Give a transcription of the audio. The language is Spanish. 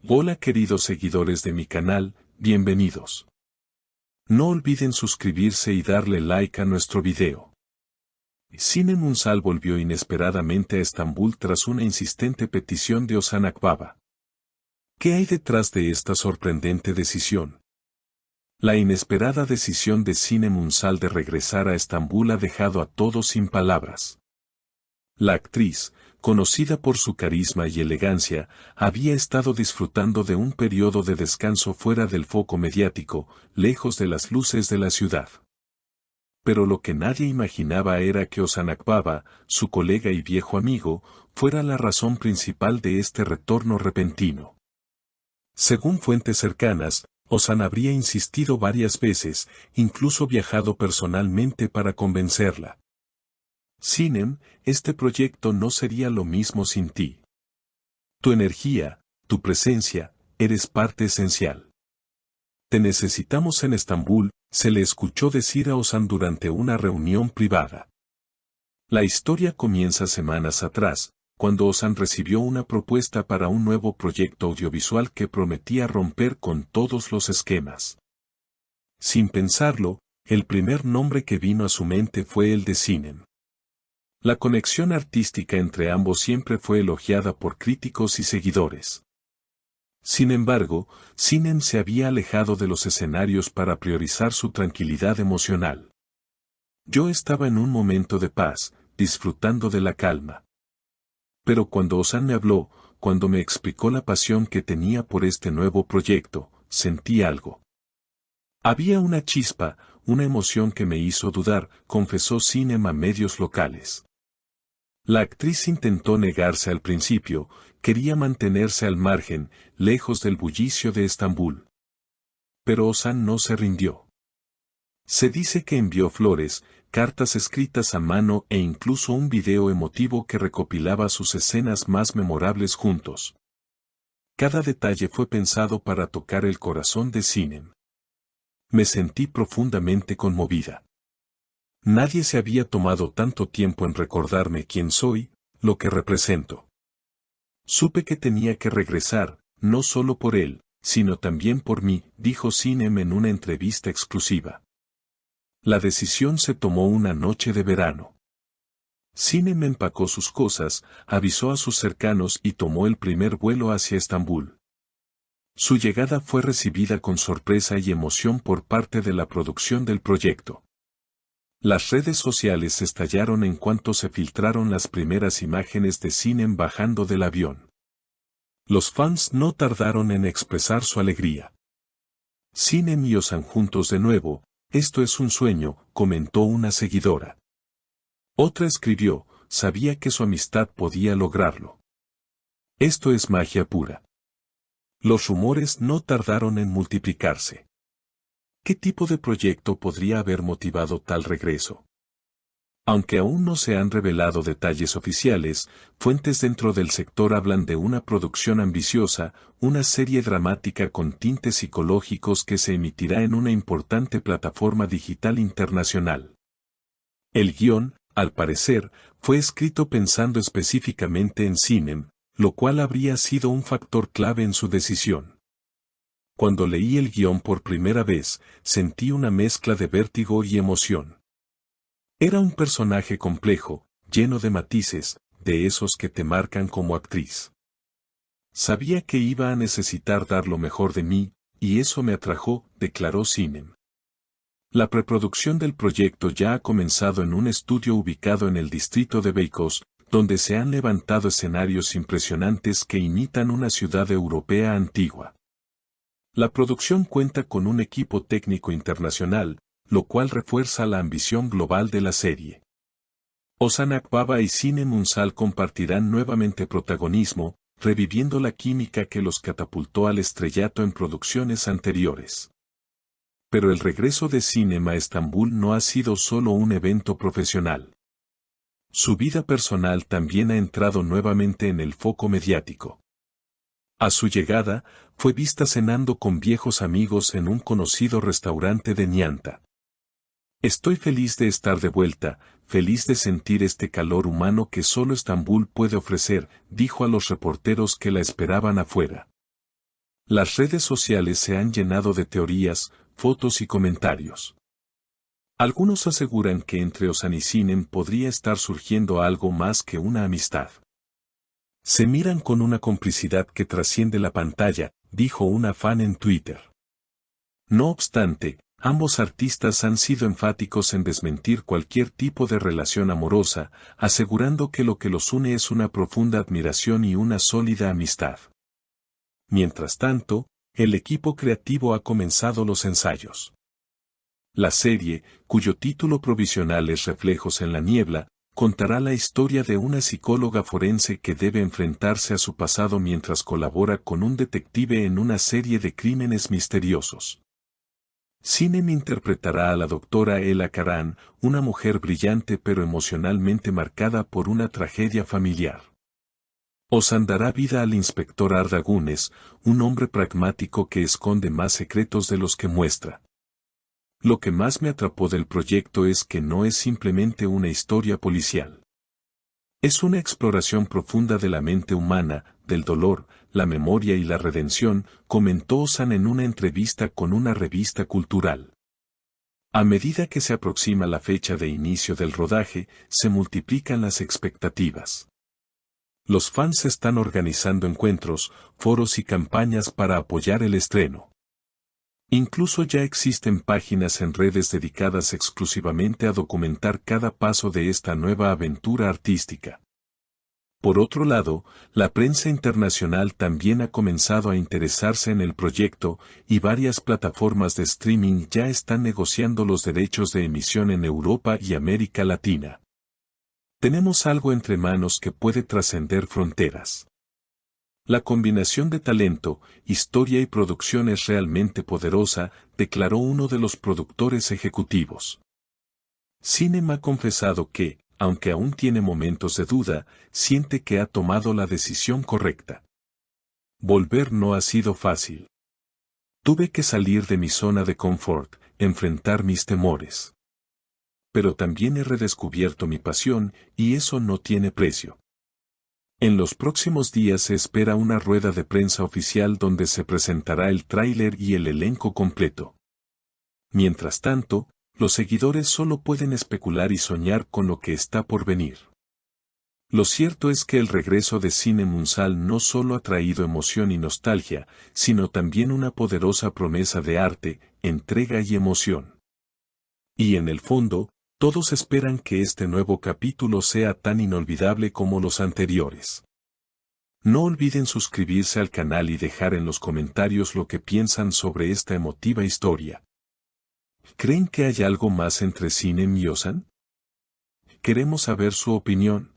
Hola queridos seguidores de mi canal, bienvenidos. No olviden suscribirse y darle like a nuestro video. Sinem Ünsal volvió inesperadamente a Estambul tras una insistente petición de Ozan Akbaba. ¿Qué hay detrás de esta sorprendente decisión? La inesperada decisión de Sinem Ünsal de regresar a Estambul ha dejado a todos sin palabras. La actriz, conocida por su carisma y elegancia, había estado disfrutando de un periodo de descanso fuera del foco mediático, lejos de las luces de la ciudad. Pero lo que nadie imaginaba era que Ozan Akbaba, su colega y viejo amigo, fuera la razón principal de este retorno repentino. Según fuentes cercanas, Ozan habría insistido varias veces, incluso viajado personalmente para convencerla. Sinem, este proyecto no sería lo mismo sin ti. Tu energía, tu presencia, eres parte esencial. Te necesitamos en Estambul, se le escuchó decir a Ozan durante una reunión privada. La historia comienza semanas atrás, cuando Ozan recibió una propuesta para un nuevo proyecto audiovisual que prometía romper con todos los esquemas. Sin pensarlo, el primer nombre que vino a su mente fue el de Sinem. La conexión artística entre ambos siempre fue elogiada por críticos y seguidores. Sin embargo, Sinem se había alejado de los escenarios para priorizar su tranquilidad emocional. Yo estaba en un momento de paz, disfrutando de la calma. Pero cuando Ozan me habló, cuando me explicó la pasión que tenía por este nuevo proyecto, sentí algo. Había una chispa, una emoción que me hizo dudar, confesó Sinem a medios locales. La actriz intentó negarse al principio, quería mantenerse al margen, lejos del bullicio de Estambul. Pero Ozan no se rindió. Se dice que envió flores, cartas escritas a mano e incluso un video emotivo que recopilaba sus escenas más memorables juntos. Cada detalle fue pensado para tocar el corazón de Sinem. Me sentí profundamente conmovida. Nadie se había tomado tanto tiempo en recordarme quién soy, lo que represento. Supe que tenía que regresar, no solo por él, sino también por mí, dijo Sinem en una entrevista exclusiva. La decisión se tomó una noche de verano. Sinem empacó sus cosas, avisó a sus cercanos y tomó el primer vuelo hacia Estambul. Su llegada fue recibida con sorpresa y emoción por parte de la producción del proyecto. Las redes sociales estallaron en cuanto se filtraron las primeras imágenes de Sinem bajando del avión. Los fans no tardaron en expresar su alegría. Sinem y Ozan juntos de nuevo, esto es un sueño, comentó una seguidora. Otra escribió, sabía que su amistad podía lograrlo. Esto es magia pura. Los rumores no tardaron en multiplicarse. ¿Qué tipo de proyecto podría haber motivado tal regreso? Aunque aún no se han revelado detalles oficiales, fuentes dentro del sector hablan de una producción ambiciosa, una serie dramática con tintes psicológicos que se emitirá en una importante plataforma digital internacional. El guión, al parecer, fue escrito pensando específicamente en Sinem, lo cual habría sido un factor clave en su decisión. Cuando leí el guión por primera vez, sentí una mezcla de vértigo y emoción. Era un personaje complejo, lleno de matices, de esos que te marcan como actriz. Sabía que iba a necesitar dar lo mejor de mí, y eso me atrajo, declaró Sinem. La preproducción del proyecto ya ha comenzado en un estudio ubicado en el distrito de Beykoz, donde se han levantado escenarios impresionantes que imitan una ciudad europea antigua. La producción cuenta con un equipo técnico internacional, lo cual refuerza la ambición global de la serie. Ozan Akbaba y Sinem Ünsal compartirán nuevamente protagonismo, reviviendo la química que los catapultó al estrellato en producciones anteriores. Pero el regreso de Sinem a Estambul no ha sido solo un evento profesional. Su vida personal también ha entrado nuevamente en el foco mediático. A su llegada, fue vista cenando con viejos amigos en un conocido restaurante de Nianta. Estoy feliz de estar de vuelta, feliz de sentir este calor humano que solo Estambul puede ofrecer, dijo a los reporteros que la esperaban afuera. Las redes sociales se han llenado de teorías, fotos y comentarios. Algunos aseguran que entre Ozan y Sinem podría estar surgiendo algo más que una amistad. Se miran con una complicidad que trasciende la pantalla, dijo una fan en Twitter. No obstante, ambos artistas han sido enfáticos en desmentir cualquier tipo de relación amorosa, asegurando que lo que los une es una profunda admiración y una sólida amistad. Mientras tanto, el equipo creativo ha comenzado los ensayos. La serie, cuyo título provisional es Reflejos en la Niebla, contará la historia de una psicóloga forense que debe enfrentarse a su pasado mientras colabora con un detective en una serie de crímenes misteriosos. Sinem interpretará a la doctora Ella Karan, una mujer brillante pero emocionalmente marcada por una tragedia familiar. Ozan dará vida al inspector Arda Güneş, un hombre pragmático que esconde más secretos de los que muestra. Lo que más me atrapó del proyecto es que no es simplemente una historia policial. Es una exploración profunda de la mente humana, del dolor, la memoria y la redención, comentó Ozan en una entrevista con una revista cultural. A medida que se aproxima la fecha de inicio del rodaje, se multiplican las expectativas. Los fans están organizando encuentros, foros y campañas para apoyar el estreno. Incluso ya existen páginas en redes dedicadas exclusivamente a documentar cada paso de esta nueva aventura artística. Por otro lado, la prensa internacional también ha comenzado a interesarse en el proyecto y varias plataformas de streaming ya están negociando los derechos de emisión en Europa y América Latina. Tenemos algo entre manos que puede trascender fronteras. La combinación de talento, historia y producción es realmente poderosa, declaró uno de los productores ejecutivos. Sinem ha confesado que, aunque aún tiene momentos de duda, siente que ha tomado la decisión correcta. Volver no ha sido fácil. Tuve que salir de mi zona de confort, enfrentar mis temores. Pero también he redescubierto mi pasión, y eso no tiene precio. En los próximos días se espera una rueda de prensa oficial donde se presentará el tráiler y el elenco completo. Mientras tanto, los seguidores solo pueden especular y soñar con lo que está por venir. Lo cierto es que el regreso de Sinem Ünsal no solo ha traído emoción y nostalgia, sino también una poderosa promesa de arte, entrega y emoción. Y en el fondo, todos esperan que este nuevo capítulo sea tan inolvidable como los anteriores. No olviden suscribirse al canal y dejar en los comentarios lo que piensan sobre esta emotiva historia. ¿Creen que hay algo más entre Sinem y Ozan? Queremos saber su opinión.